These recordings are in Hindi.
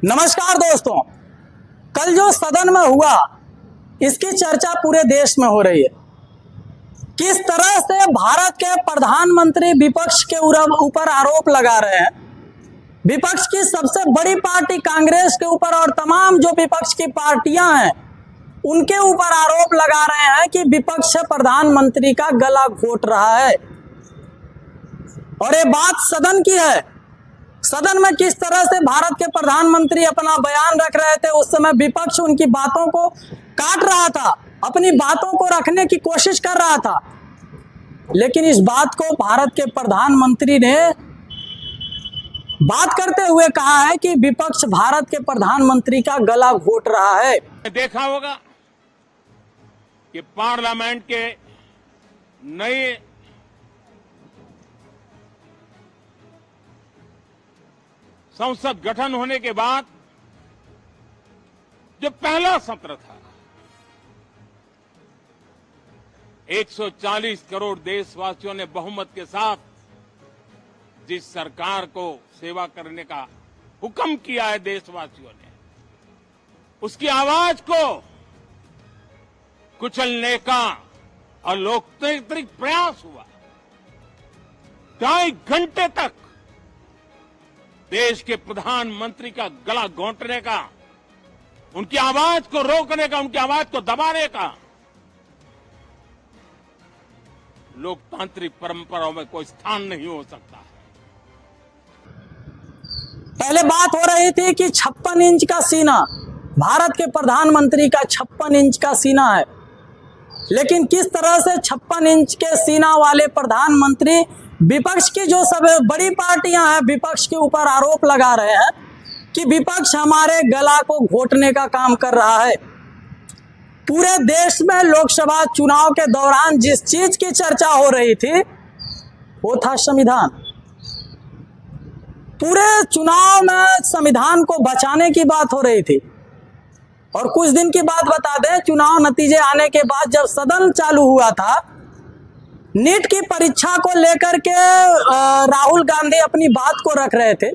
नमस्कार दोस्तों, कल जो सदन में हुआ इसकी चर्चा पूरे देश में हो रही है। किस तरह से भारत के प्रधानमंत्री विपक्ष के ऊपर आरोप लगा रहे हैं, विपक्ष की सबसे बड़ी पार्टी कांग्रेस के ऊपर और तमाम जो विपक्ष की पार्टियां हैं उनके ऊपर आरोप लगा रहे हैं कि विपक्ष प्रधानमंत्री का गला घोट रहा है। और ये बात सदन की है। सदन में किस तरह से भारत के प्रधानमंत्री अपना बयान रख रहे थे, उस समय विपक्ष उनकी बातों को काट रहा था, अपनी बातों को रखने की कोशिश कर रहा था। लेकिन इस बात को भारत के प्रधानमंत्री ने बात करते हुए कहा है कि विपक्ष भारत के प्रधानमंत्री का गला घोट रहा है। देखा होगा कि पार्लियामेंट के नए संसद गठन होने के बाद जो पहला सत्र था, 140 करोड़ देशवासियों ने बहुमत के साथ जिस सरकार को सेवा करने का हुक्म किया है देशवासियों ने, उसकी आवाज को कुचलने का अलोकतांत्रिक प्रयास हुआ। 2.5 घंटे तक देश के प्रधानमंत्री का गला घोंटने का, उनकी आवाज को रोकने का, उनकी आवाज को दबाने का लोकतांत्रिक परंपराओं में कोई स्थान नहीं हो सकता है। पहले बात हो रही थी कि 56 इंच का सीना, भारत के प्रधानमंत्री का 56 इंच का सीना है। लेकिन किस तरह से 56 इंच के सीना वाले प्रधानमंत्री विपक्ष की जो सब बड़ी पार्टियां हैं विपक्ष के ऊपर आरोप लगा रहे हैं कि विपक्ष हमारे गला को घोटने का काम कर रहा है। पूरे देश में लोकसभा चुनाव के दौरान जिस चीज की चर्चा हो रही थी वो था संविधान। पूरे चुनाव में संविधान को बचाने की बात हो रही थी। और कुछ दिन की बात बता दें, चुनाव नतीजे आने के बाद जब सदन चालू हुआ था, नीट की परीक्षा को लेकर के राहुल गांधी अपनी बात को रख रहे थे।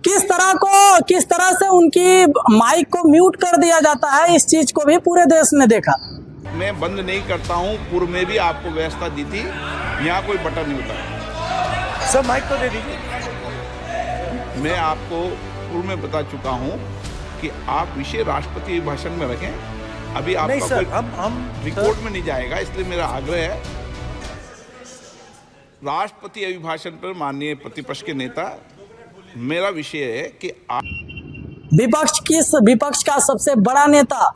किस तरह से उनकी माइक को म्यूट कर दिया जाता है, इस चीज को भी पूरे देश ने देखा। मैं बंद नहीं करता हूं, पूर्व में भी आपको व्यवस्था दी थी, यहाँ कोई बटन नहीं होता। सब माइक तो दे दीजिए। मैं आपको पूर्व में बता चुका हूं कि आप विषय राष्ट्रपति भाषण में रखें। अभी आपका नहीं सर, कोई हम रिकॉर्ड में नहीं जाएगा, इसलिए मेरा आग्रह है राष्ट्रपति अभिभाषण पर माननीय प्रतिपक्ष के नेता, मेरा विषय है कि आप विपक्ष का सबसे बड़ा नेता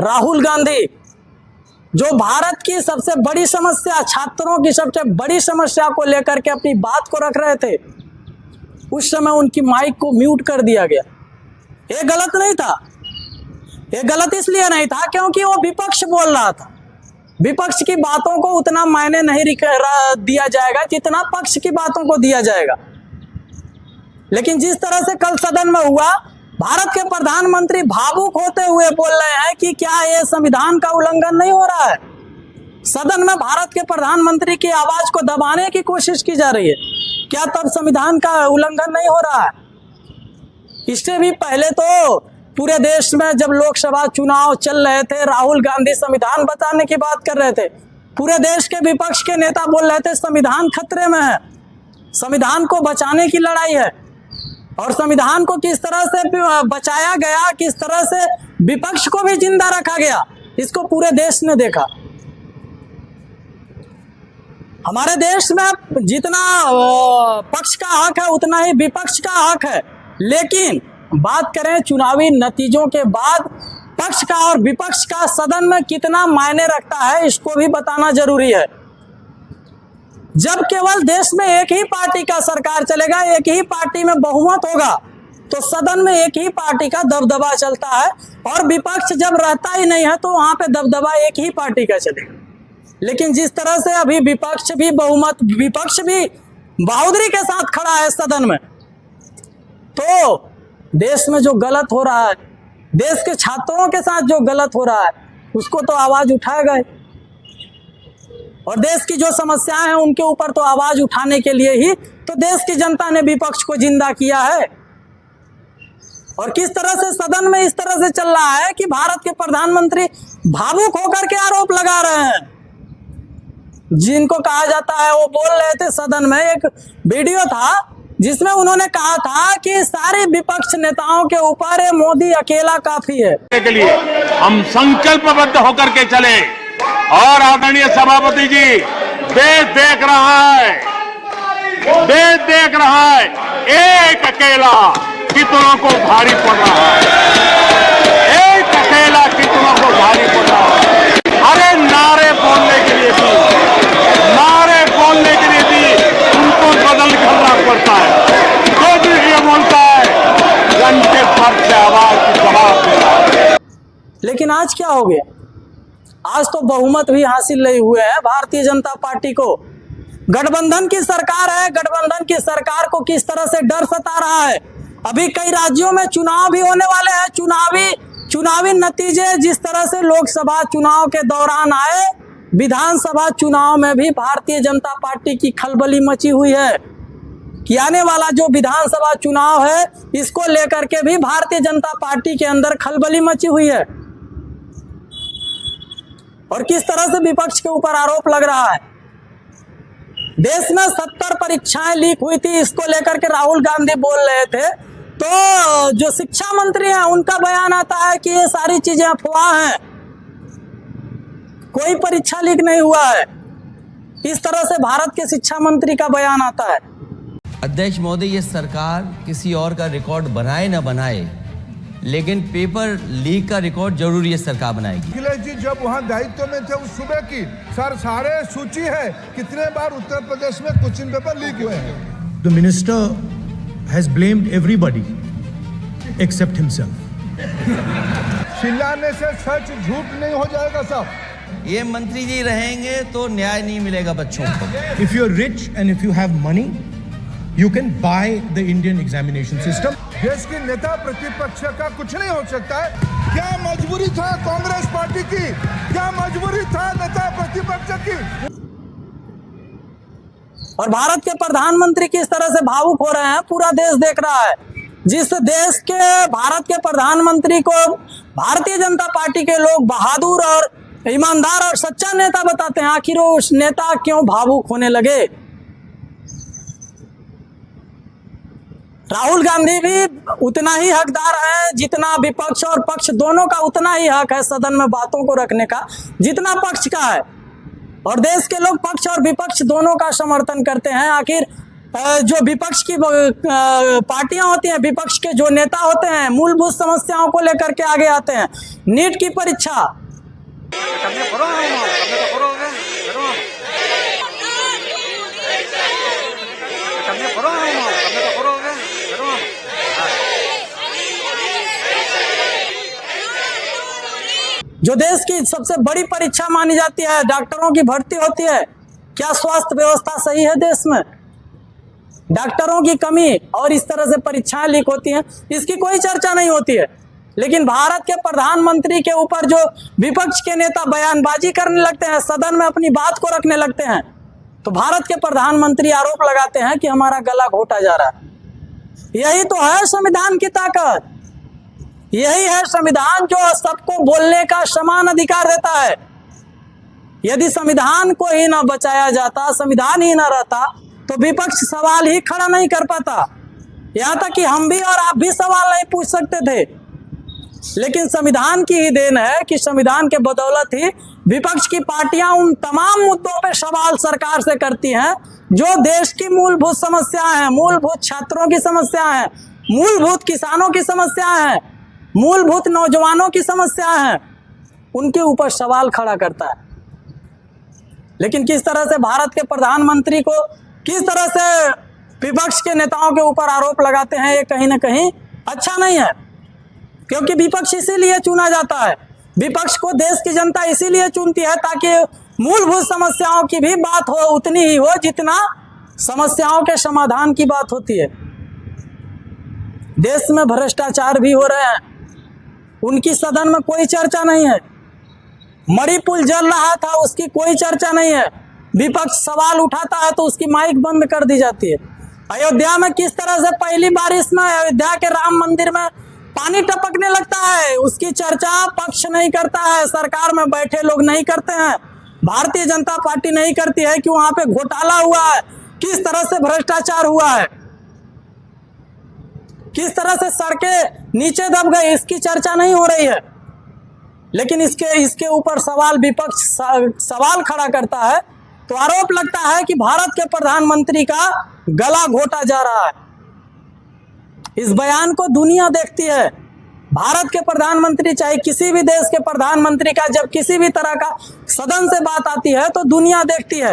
राहुल गांधी, जो भारत की सबसे बड़ी समस्या, छात्रों की सबसे बड़ी समस्या को लेकर के अपनी बात को रख रहे थे, उस समय उनकी माइक को म्यूट कर दिया गया। ये गलत नहीं था। ये गलत इसलिए नहीं था क्योंकि वो विपक्ष बोल रहा था। विपक्ष की बातों को उतना मायने नहीं दिया जाएगा जितना पक्ष की बातों को दिया जाएगा। लेकिन जिस तरह से कल सदन में हुआ, भारत के प्रधानमंत्री भावुक होते हुए बोल रहे हैं कि क्या ये संविधान का उल्लंघन नहीं हो रहा है। सदन में भारत के प्रधानमंत्री की आवाज को दबाने की कोशिश की जा रही है। क्या तब संविधान का उल्लंघन नहीं हो रहा है? इससे भी पहले तो पूरे देश में जब लोकसभा चुनाव चल रहे थे, राहुल गांधी संविधान बचाने की बात कर रहे थे। पूरे देश के विपक्ष के नेता बोल रहे थे संविधान खतरे में है, संविधान को बचाने की लड़ाई है। और संविधान को किस तरह से बचाया गया, किस तरह से विपक्ष को भी जिंदा रखा गया, इसको पूरे देश ने देखा। हमारे देश में जितना पक्ष का हक है उतना ही विपक्ष का हक है। लेकिन बात करें चुनावी नतीजों के बाद पक्ष का और विपक्ष का सदन में कितना मायने रखता है, इसको भी बताना जरूरी है। जब केवल देश में एक ही पार्टी का सरकार चलेगा, एक ही पार्टी में बहुमत होगा, तो सदन में एक ही पार्टी का दबदबा चलता है। और विपक्ष जब रहता ही नहीं है तो वहां पे दबदबा एक ही पार्टी का चलेगा। लेकिन जिस तरह से अभी विपक्ष भी बहादुरी के साथ खड़ा है सदन में, तो देश में जो गलत हो रहा है, देश के छात्रों के साथ जो गलत हो रहा है, उसको तो आवाज उठाएगा ही। और देश की जो समस्याएं हैं उनके ऊपर तो आवाज उठाने के लिए ही तो देश की जनता ने विपक्ष को जिंदा किया है। और किस तरह से सदन में इस तरह से चल रहा है कि भारत के प्रधानमंत्री भावुक होकर के आरोप लगा रहे हैं। जिनको कहा जाता है, वो बोल रहे थे सदन में, एक वीडियो था जिसमें उन्होंने कहा था कि सारे विपक्ष नेताओं के ऊपर मोदी अकेला काफी है। के लिए हम संकल्पबद्ध होकर के चले और आदरणीय सभापति जी, देश देख रहा है, देश देख रहा है, एक अकेला कितनों को भारी पड़ रहा है, एक अकेला कितनों को भारी पड़ रहा है। अरे नारे बोलने के लिए भी, नारे बोलने के लिए भी उनको बदल करना पड़ता है। जो भी ये बोलता है घंटे भर से आवाज की जवाब दे रहा है। लेकिन आज क्या हो गया? आज तो बहुमत भी हासिल नहीं हुए हैं भारतीय जनता पार्टी को। गठबंधन की सरकार है, गठबंधन की सरकार को किस तरह से डर सता रहा है। अभी कई राज्यों में चुनाव भी होने वाले हैं। चुनावी नतीजे जिस तरह से लोकसभा चुनाव के दौरान आए, विधानसभा चुनाव में भी भारतीय जनता पार्टी की खलबली मची हुई है कि आने वाला जो विधानसभा चुनाव है, इसको लेकर के भी भारतीय जनता पार्टी के अंदर खलबली मची हुई है। और किस तरह से विपक्ष के ऊपर आरोप लग रहा है। देश में 70 परीक्षाएं लीक हुई थी, इसको लेकर के राहुल गांधी बोल रहे थे, तो जो शिक्षा मंत्री हैं उनका बयान आता है कि ये सारी चीजें अफवाह हैं, कोई परीक्षा लीक नहीं हुआ है। इस तरह से भारत के शिक्षा मंत्री का बयान आता है। अध्यक्ष महोदय, ये सरकार किसी और का रिकॉर्ड बनाए ना बनाए, लेकिन पेपर लीक का रिकॉर्ड जरूर ये सरकार बनाएगी। अखिलेश जी जब वहाँ दायित्व में थे उस सूबे की सारे सूची है कितने बार उत्तर प्रदेश में क्वेश्चन पेपर लीक हुए हैं। The minister has blamed everybody except himself. चिल्लाने से सच झूठ नहीं हो जाएगा साहब। ये मंत्री जी रहेंगे तो न्याय नहीं मिलेगा बच्चों को। If you're rich and if you have money, you can buy the Indian examination system. देश की नेता प्रतिपक्ष का कुछ नहीं हो सकता है। क्या मजबूरी था कांग्रेस पार्टी की? क्या मजबूरी था नेता प्रतिपक्ष की? और भारत के प्रधानमंत्री किस तरह से भावुक हो रहे हैं, पूरा देश देख रहा है। जिस देश के भारत के प्रधानमंत्री को भारतीय जनता पार्टी के लोग बहादुर और ईमानदार और सच्चा नेता बताते हैं, आखिर उस नेता क्यों भावुक होने लगे। राहुल गांधी भी उतना ही हकदार है जितना विपक्ष और पक्ष दोनों का उतना ही हक है सदन में बातों को रखने का जितना पक्ष का है। और देश के लोग पक्ष और विपक्ष दोनों का समर्थन करते हैं। आखिर जो विपक्ष की पार्टियां होती हैं, विपक्ष के जो नेता होते हैं, मूलभूत समस्याओं को लेकर के आगे आते हैं। नीट की परीक्षा, जो देश की सबसे बड़ी परीक्षा मानी जाती है, डॉक्टरों की भर्ती होती है, क्या स्वास्थ्य व्यवस्था सही है देश में? डॉक्टरों की कमी और इस तरह से परीक्षाएं लीक होती हैं, इसकी कोई चर्चा नहीं होती है। लेकिन भारत के प्रधानमंत्री के ऊपर जो विपक्ष के नेता बयानबाजी करने लगते हैं, सदन में अपनी बात को रखने लगते हैं, तो भारत के प्रधानमंत्री आरोप लगाते हैं कि हमारा गला घोटा जा रहा है। यही तो है संविधान की ताकत, यही है संविधान जो सबको बोलने का समान अधिकार देता है। यदि संविधान को ही ना बचाया जाता, संविधान ही ना रहता, तो विपक्ष सवाल ही खड़ा नहीं कर पाता। यहाँ तक कि हम भी और आप भी सवाल नहीं पूछ सकते थे। लेकिन संविधान की ही देन है कि संविधान के बदौलत ही विपक्ष की पार्टियां उन तमाम मुद्दों पे सवाल सरकार से करती हैं जो देश की मूलभूत समस्याएं हैं, मूलभूत छात्रों की समस्याएं हैं, मूलभूत किसानों की समस्याएं हैं, मूलभूत नौजवानों की समस्याएं हैं, उनके ऊपर सवाल खड़ा करता है। लेकिन किस तरह से भारत के प्रधानमंत्री को किस तरह से विपक्ष के नेताओं के ऊपर आरोप लगाते हैं, ये कहीं ना कहीं अच्छा नहीं है। क्योंकि विपक्ष इसीलिए चुना जाता है, विपक्ष को देश की जनता इसीलिए चुनती है ताकि मूलभूत समस्याओं की भी बात हो उतनी ही हो जितना समस्याओं के समाधान की बात होती है। देश में भ्रष्टाचार भी हो रहे हैं, उनकी सदन में कोई चर्चा नहीं है। मणिपुर जल रहा था, उसकी कोई चर्चा नहीं है। विपक्ष सवाल उठाता है तो उसकी माइक बंद कर दी जाती है। अयोध्या में किस तरह से पहली बारिश में अयोध्या के राम मंदिर में पानी टपकने लगता है, उसकी चर्चा पक्ष नहीं करता है, सरकार में बैठे लोग नहीं करते हैं, भारतीय जनता पार्टी नहीं करती है कि वहां पे घोटाला हुआ है, किस तरह से भ्रष्टाचार हुआ है, किस तरह से सड़कें नीचे दब गई, इसकी चर्चा नहीं हो रही है। लेकिन इसके ऊपर सवाल विपक्ष सवाल खड़ा करता है तो आरोप लगता है कि भारत के प्रधानमंत्री का गला घोटा जा रहा है। इस बयान को दुनिया देखती है। भारत के प्रधानमंत्री चाहे किसी भी देश के प्रधानमंत्री का जब किसी भी तरह का सदन से बात आती है तो दुनिया देखती है।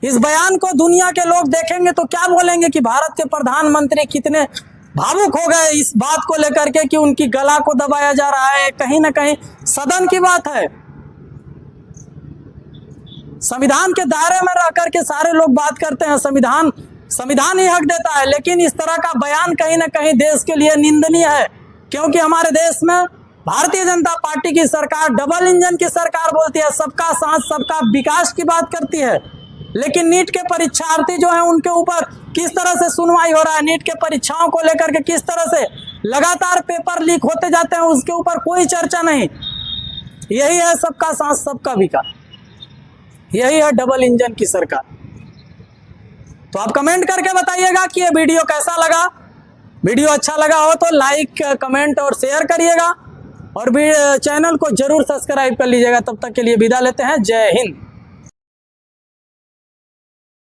इस बयान को दुनिया के लोग देखेंगे तो क्या बोलेंगे कि भारत के प्रधानमंत्री कितने भावुक हो गए इस बात को लेकर के कि उनकी गला को दबाया जा रहा है। कहीं ना कहीं सदन की बात है, संविधान के दायरे में रह करके सारे लोग बात करते हैं, संविधान ही हक देता है। लेकिन इस तरह का बयान कहीं ना कहीं देश के लिए निंदनीय है, क्योंकि हमारे देश में भारतीय जनता पार्टी की सरकार डबल इंजन की सरकार बोलती है, सबका साथ सबका विकास की बात करती है। लेकिन नीट के परीक्षार्थी जो है उनके ऊपर किस तरह से सुनवाई हो रहा है, नीट के परीक्षाओं को लेकर के किस तरह से लगातार पेपर लीक होते जाते हैं, उसके ऊपर कोई चर्चा नहीं। यही है सबका साथ सबका विकास, यही है डबल इंजन की सरकार। तो आप कमेंट करके बताइएगा कि ये वीडियो कैसा लगा। वीडियो अच्छा लगा हो तो लाइक, कमेंट और शेयर करिएगा और चैनल को जरूर सब्सक्राइब कर लीजिएगा। तब तक के लिए विदा लेते हैं। जय हिंद।